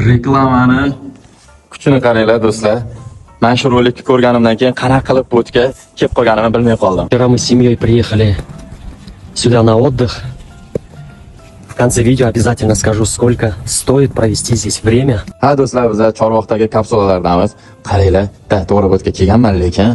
Reklamani kuchini qaranglar do'stlar. Men shu rolikni ko'rganimdan keyin qanaqa qilib bu yerga kelib qolganimni bilmay qoldim. Вчера мы с семьей приехали сюда на отдых. В конце видео обязательно скажу, сколько стоит провести здесь время. Ha do'stlar, biz Chorvoqdagi kapsulalardamiz. Qaranglar, to'g'ri bu yerga kelganman, lekin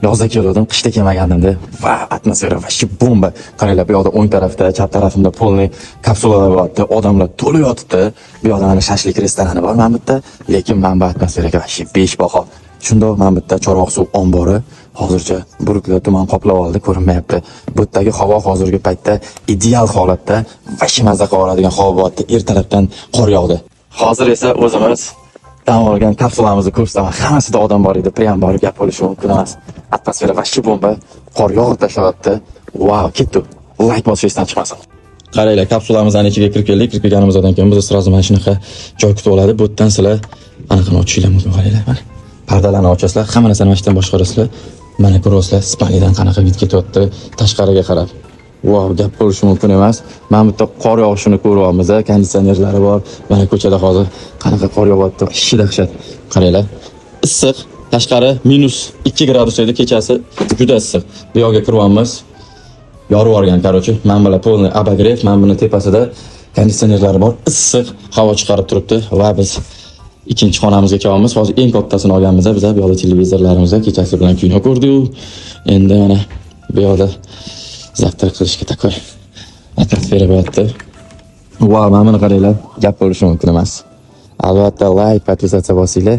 yozda keldim, qishda kelmaganimda. Va atmosfera va shu bomba. Qaranglar, bu yoqda o'ng tarafda, chap tarafimda polni kapsulalar bo'lyapti, odamlar to'lib yotibdi. Bu yoqda mana shashlik restorani bor mana bu yerda, lekin men bu atmosferaga vashi 5 baho. Shundoq mana bu yerda Chorvoq suv ombori hozircha buruklar tuman qoplab oldi, ko'rinmayapti. Bu yerdagi havo hozirgi paytda ideal holatda, vashi mazza qilib oladigan havo bo'lyapti. Ertalabdan qor yog'di. Hozir esa o'zimiz dam olgan kapsulamizni ko'rsataman. Hammasida odam bor edi, priyam borib gap bo'lishi mumkin emas. Atmosfera vashi bomba, qor yog'ib tashlayapti. Wow, ketdi. Like bosishdan chiqmasin. Qaranglar, kapsulamizni ichiga kirib keldik. Kirib kelganimizdan keyin biz sразу mana shunaqa joy kutib oladi. Bu yerdan sizlar anaqani ochishinglar mumkin. Qaranglar, mana pardalarni ochasizlar, hamma narsani mana shundan boshqarasizlar. Mana ko'rasizlar, Ispaniyadan qanaqa vid ketyapti tashqariga qarab. Wow, gap bo'lishi mumkin emas. Mana bu yerda qor yog'ishini ko'ryapmiz, konditsionerlari bor. Mana ko'chada hozir qanaqa qor yog'yapti, ishi dahshat. Qaranglar, issiq, tashqari -2 gradus edi kechasi, juda issiq. Bu yoqqa kiryapmiz. Yorib yuborgan, короче. Men bilan polni abagrev, men buni tepasida konditsionerlari bor, issiq havo chiqarib turibdi va biz ikkinchi xonamizga kelyapmiz. Hozir eng kattasini olganmiz. Biz bu yoqda televizorlarimizda kechasi bilan kino ko'rdik. Endi mana bu yoqda zavtrak qilishga takoy atmosfera bo'lyapti. Wow, mana buni qaranglar, gap bo'lishi mumkin emas. Albatta like, podpisatsiya bosinglar.